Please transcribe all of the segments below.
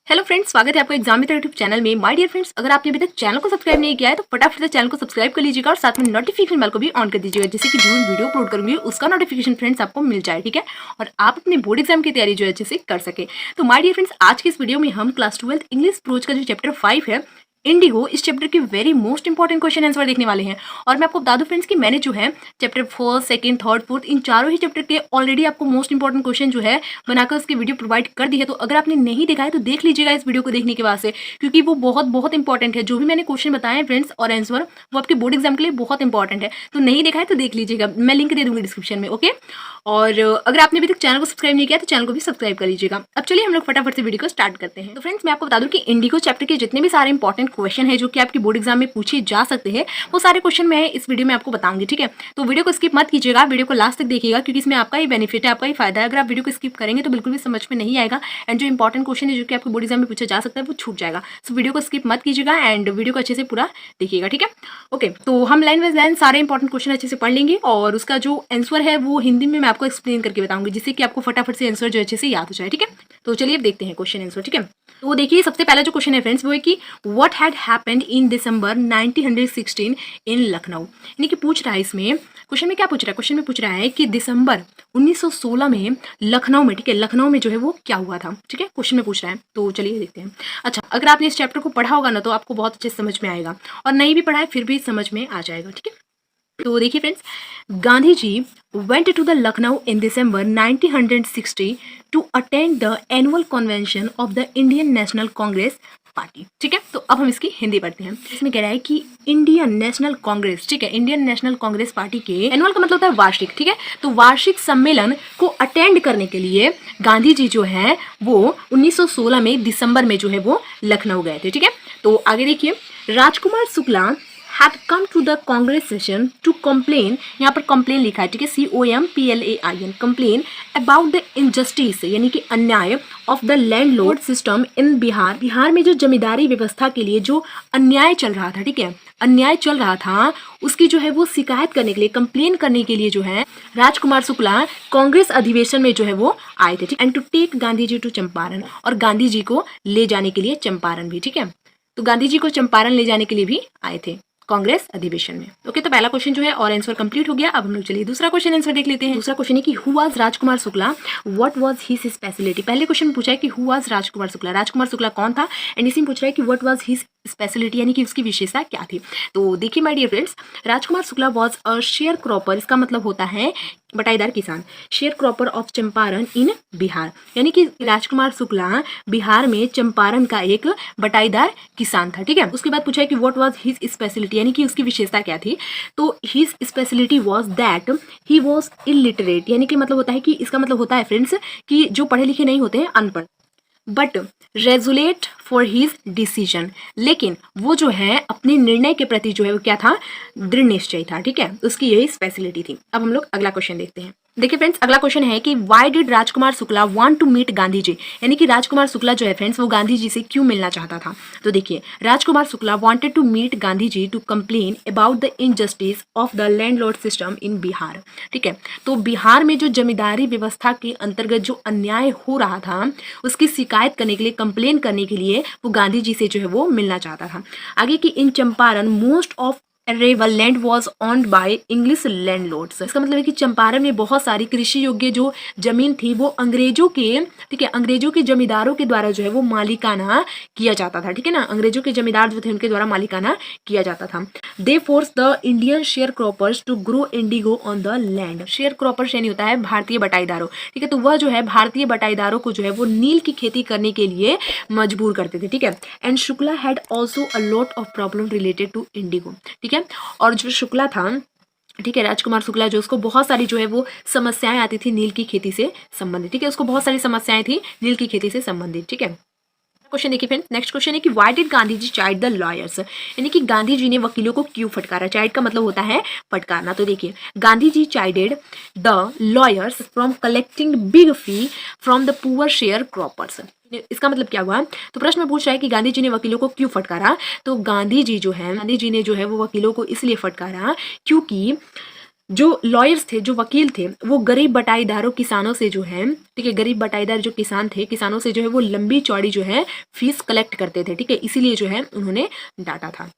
Hello friends, स्वागत है आपका एग्जाम मित्र यूट्यूब चैनल में। माय डियर फ्रेंड्स, अगर आपने अभी तक चैनल को सब्सक्राइब नहीं किया है तो फटाफट से चैनल को सब्सक्राइब कर लीजिएगा और साथ में नोटिफिकेशन बेल को भी ऑन कर दीजिएगा, जिससे कि जो भी वीडियो अपलोड करूंगी उसका नोटिफिकेशन फ्रेंड्स आपको मिल जाए। ठीक है, और आप अपने बोर्ड एग्जाम की तैयारी जो है अच्छे से कर सके। तो माय डियर फ्रेंड्स, आज के इस वीडियो में हम क्लास 12 इंग्लिश प्रोज का जो चैप्टर 5 है इंडिगो, इस चैप्टर के very most important question answer देखने वाले हैं। और मैं आपको बता दूं फ्रेंड्स कि मैंने जो है चैप्टर 4, सेकंड, थर्ड, फोर्थ इन चारों ही चैप्टर के ऑलरेडी आपको मोस्ट इंपॉर्टेंट क्वेश्चन जो है बनाकर उसकी वीडियो प्रोवाइड कर दी है। तो अगर आपने नहीं देखा है तो देख लीजिएगा इस वीडियो को देखने के बाद से, क्योंकि वो बहुत बहुत इंपॉर्टेंट है। जो भी मैंने क्वेश्चन बताए हैं फ्रेंड्स और आंसर, वो आपके बोर्ड एग्जाम के लिए बहुत इंपॉर्टेंट है। तो नहीं देखा है तो देख लीजिएगा, मैं लिंक दे दूंगी डिस्क्रिप्शन में। ओके, और अगर आपने अभी तक चैनल को सब्सक्राइब नहीं किया तो चैनल को भी सब्सक्राइब कर लीजिएगा। अब चलिए हम लोग फटाफट से वीडियो को स्टार्ट करते हैं। तो फ्रेंड्स, मैं आपको बता दूं कि इंडिगो चैप्टर के जितने भी सारे इंपॉर्टेंट क्वेश्चन है जो कि आपके बोर्ड एग्जाम में पूछे जा सकते हैं, वो सारे क्वेश्चन मैं इस वीडियो में आपको बताऊंगी। ठीक है, तो वीडियो को स्किप मत कीजिएगा, वीडियो को लास्ट तक देखिएगा, क्योंकि इसमें आपका ही बेनिफिट है, आपका ही फायदा है। अगर आप वीडियो को स्किप करेंगे तो बिल्कुल भी समझ में नहीं आएगा एंड जो इंपॉर्टेंट क्वेश्चन है जो कि आपके बोर्ड एग्जाम में पूछा जा सकता है वो छूट जाएगा। सो वीडियो को स्किप मत कीजिएगा एंड वीडियो को अच्छे से पूरा देखिएगा। ठीक है, ओके, तो हम लाइन बाय लाइन सारे इंपॉर्टेंट क्वेश्चन अच्छे से पढ़ लेंगे और उसका जो आंसर है वो हिंदी में मैं आपको एक्सप्लेन करके बताऊंगी, जिससे कि आपको फटाफट से आंसर जो अच्छे से याद हो जाए। ठीक है, तो चलिए अब देखते हैं क्वेश्चन आंसर। ठीक है, तो देखिए सबसे पहला जो क्वेश्चन है फ्रेंड्स वो है कि व्हाट हैड हैपेंड इन दिसंबर 1916 इन लखनऊ। यानी कि पूछ रहा है इसमें, क्वेश्चन में क्या पूछ रहा है, क्वेश्चन में पूछ रहा है कि दिसंबर 1916 में लखनऊ में, ठीक है, लखनऊ में जो है वो क्या हुआ था। ठीक है, क्वेश्चन में पूछ रहा है, तो चलिए देखते हैं। अच्छा, अगर आपने इस चैप्टर को पढ़ा होगा ना तो आपको बहुत अच्छे से समझ में आएगा, और नहीं भी पढ़ा है फिर भी समझ में आ जाएगा। ठीक है, तो देखिए friends, Gandhi ji went to the Lucknow in December 1960 to attend the annual convention of the Indian National Congress party. ठीक है, तो अब हम इसकी हिंदी पढ़ते हैं। इसमें कह रहा है कि इंडियन नेशनल कांग्रेस, ठीक है, इंडियन नेशनल कांग्रेस पार्टी के एनुअल का मतलब होता है वार्षिक। ठीक है, तो वार्षिक सम्मेलन को अटेंड करने के लिए गांधी जी जो है वो 1916 में दिसंबर में जो है वो लखनऊ गए थे। ठीक है, तो आगे देखिए, Rajkumar Shukla had come to the Congress session to complain, यहाँ पर complain लिखा है, ठीक है, COMPLAIN, complain about the injustice, यानी कि अन्याय of the landlord system in Bihar. Bihar में जो जमींदारी व्यवस्था के लिए जो अन्याय चल रहा था, ठीक है, अन्याय चल रहा था, उसकी जो है वो शिकायत करने के लिए, कंप्लेन करने के लिए जो है राजकुमार शुक्ला कांग्रेस अधिवेशन में जो है वो आए थे। ठीक, and to take Gandhi ji to Champaran, और गांधी जी को ले जाने के लिए चंपारण भी। ठीक है, तो गांधी जी को चंपारण ले जाने के लिए भी आए थे कांग्रेस अधिवेशन में। ओके, तो पहला क्वेश्चन जो है और आंसर कंप्लीट हो गया। अब हम लोग चलिए दूसरा क्वेश्चन आंसर देख लेते हैं। दूसरा क्वेश्चन है कि who was Rajkumar Shukla, what was his speciality. पहले क्वेश्चन पूछा है कि हु वाज राजकुमार शुक्ला, राजकुमार शुक्ला कौन था, एंड इसी में पूछ रहा है कि व्हाट वाज हिज स्पेशलिटी, यानी कि उसकी विशेषता क्या थी। तो देखिए my dear friends, Rajkumar Shukla was a share cropper, इसका मतलब होता है बटाईदार किसान, share cropper of Champaran in Bihar, यानी कि राजकुमार शुक्ला बिहार में चंपारण का एक बटाईदार किसान था। ठीक है, उसके बाद पूछा है कि व्हाट वाज हिज स्पेशलिटी, यानी कि उसकी विशेषता क्या थी। तो his speciality was that he was illiterate, यानी कि मतलब होता है कि, इसका मतलब होता है फ्रेंड्स कि जो पढ़े लिखे नहीं होते हैं, अनपढ़, बट रेजुलेट फॉर हिज डिसीजन, लेकिन वो जो है अपने निर्णय के प्रति जो है वो क्या था, दृढ़ निश्चय था। ठीक है, उसकी यही स्पेशलिटी थी। अब हम लोग अगला क्वेश्चन देखते हैं। देखिए फ्रेंड्स, अगला क्वेश्चन है कि why did Rajkumar Shukla want to meet Gandhi ji, यानी कि राजकुमार शुक्ला जो है फ्रेंड्स वो गांधी जी से क्यों मिलना चाहता था। तो देखिए, Rajkumar Shukla wanted to meet Gandhi ji to complain about the injustice of the landlord system in Bihar. ठीक है, तो बिहार में जो जमींदारी व्यवस्था के अंतर्गत जो अन्याय हो रहा था उसकी शिकायत करने के लिए, कंप्लेन करने के लिए वो गांधी जी से जो है वो मिलना चाहता था। आगे की, in Champaran most of arable land was owned by English landlords, इसका मतलब है कि चंपारण में बहुत सारी कृषि योग्य जो जमीन थी वो अंग्रेजों के, ठीक है, अंग्रेजों के जमींदारों के द्वारा जो है वो मालिकाना किया जाता था। ठीक है ना, अंग्रेजों के जमींदार जो थे उनके द्वारा मालिकाना किया जाता था। They force the Indian share croppers to grow indigo on the land, share croppers यानी होता है भारतीय बटाईदारों। ठीक है, तो वह जो है भारतीय बटाईदारों को जो है वो नील की खेती करने के लिए मजबूर करते थे। ठीक है, and Shukla had also a lot of problem related to indigo. ठीक है, और जो शुक्ला था, ठीक है, राजकुमार शुक्ला जो, उसको बहुत सारी जो है वो समस्याएं आती थी नील की खेती से संबंधित। ठीक है, उसको बहुत सारी समस्याएं थी नील की खेती से संबंधित। ठीक है, क्वेश्चन देखिए फ्रेंड्स, नेक्स्ट क्वेश्चन है कि why did Gandhi ji chide the lawyers, यानी कि गांधी जी ने वकीलों को क्यों फटकारा। चाइड का मतलब होता है फटकारना। तो देखिए, Gandhi ji chided the lawyers from collecting big fee from the poor share croppers, इसका मतलब क्या हुआ। तो प्रश्न में पूछ रहा है कि गांधी जी ने वकीलों को क्यों फटकारा। तो गांधी जी ने जो है वो वकीलों को इसलिए फटकारा क्योंकि जो लॉयर्स थे, जो वकील थे, वो गरीब बटाईदारों किसानों से जो है, ठीक है, गरीब बटाईदार जो किसान थे, किसानों से जो है वो लंबी चौड़ी जो है फीस कलेक्ट करते थे, ठीक है, इसीलिए जो है उन्होंने डांटा था।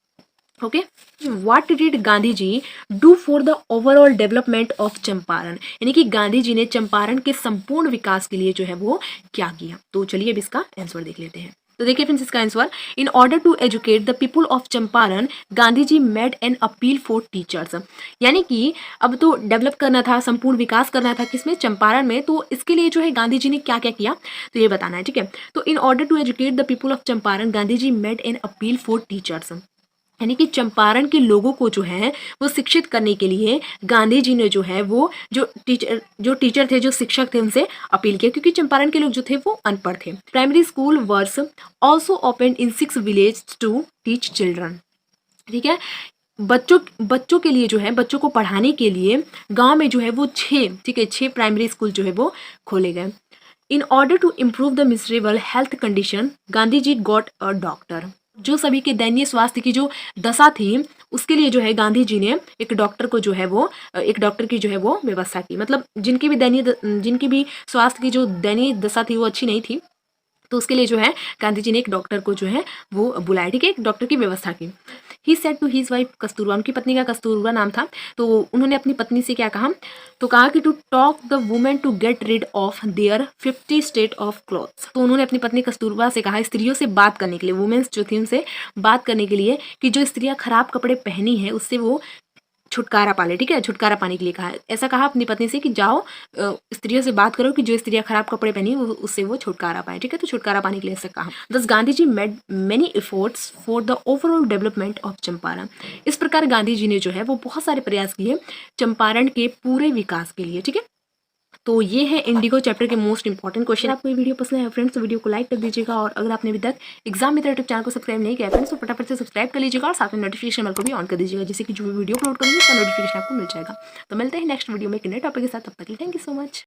Okay, what did Gandhi ji do for the overall development of Champaran, यानी कि गांधी जी ने चंपारण के संपूर्ण विकास के लिए जो है वो क्या किया। तो चलिए अब इसका आंसर देख लेते हैं। तो देखिए फ्रेंड्स इसका answer, in order to educate the people of Champaran Gandhi ji made an appeal for teachers, यानी कि अब तो डेवलप करना था, संपूर्ण विकास करना था किसमें, चंपारण में, तो इसके लिए जो है गांधी जी ने क्या क्या किया तो ये बताना है, ठीक है। तो in order to educate the people of Champaran Gandhi ji made an appeal for teachers, यानी कि चंपारण के लोगों को जो है वो शिक्षित करने के लिए गांधी जी ने जो है वो जो टीचर थे, जो शिक्षक थे, उनसे अपील किया, क्योंकि चंपारण के लोग जो थे वो अनपढ़ थे। Primary school were also open in 6 village to teach children, ठीक है, बच्चों के लिए जो है, बच्चों को पढ़ाने के लिए गांव में जो है वो 6, ठीक है, 6 प्राइमरी स्कूल जो है वो खोले गए। In order to improve the miserable health condition Gandhi ji got a doctor, जो सभी के दयनीय स्वास्थ्य की जो दशा थी उसके लिए जो है गांधी जी ने एक डॉक्टर को जो है वो, एक डॉक्टर की जो है वो व्यवस्था की, मतलब जिनकी भी स्वास्थ्य की जो दयनीय दशा थी वो अच्छी नहीं थी, तो उसके लिए जो है गांधी जी ने एक डॉक्टर को जो है वो बुलाया, ठीक है, एक डॉक्टर की व्यवस्था की। He said to his wife Kasturba, उनकी पत्नी का कस्तूरबा नाम था, तो उन्होंने अपनी पत्नी से क्या कहा, तो कहा कि to talk the women to get rid of their 50 state of clothes, तो उन्होंने अपनी पत्नी कस्तूरबा से कहा, स्त्रियों से बात करने के लिए, वुमेन्स जो थी उनसे बात करने के लिए, कि जो स्त्रियां खराब कपड़े पहनी है उससे वो छुटकारा पा ले, ठीक है, छुटकारा पाने के लिए कहा, ऐसा कहा अपनी पत्नी से कि जाओ स्त्रियों से बात करो कि जो स्त्रियां खराब कपड़े पहनी उससे वो छुटकारा पाए, ठीक है, तो छुटकारा पाने के लिए ऐसा कहा। Thus Gandhi ji made many efforts for the overall development of Champaran, इस प्रकार गांधी जी ने जो है वो बहुत सारे प्रयास किए चंपारण के पूरे विकास के लिए, ठीक है। तो ये है इंडिगो चैप्टर के मोस्ट इंपॉर्टेंट क्वेश्चन। आपको ये वीडियो पसंद है फ्रेंड्स तो वीडियो को लाइक कर दीजिएगा, और अगर आपने अभी तक एग्जाम मित्र यूट्यूब चैनल को सब्सक्राइब नहीं किया फ्रेंड्स तो फटाफट से सब्सक्राइब कर लीजिएगा, और साथ में नोटिफिकेशन बेल को भी ऑन कर दीजिएगा, जिससे कि जो भी वीडियो अपलोड करूँगी उसका नोटिफिकेशन आपको मिल जाएगा। तो मिलते हैं नेक्स्ट वीडियो में एक नए टॉपिक के साथ, तब तक के लिए थैंक यू सो मच।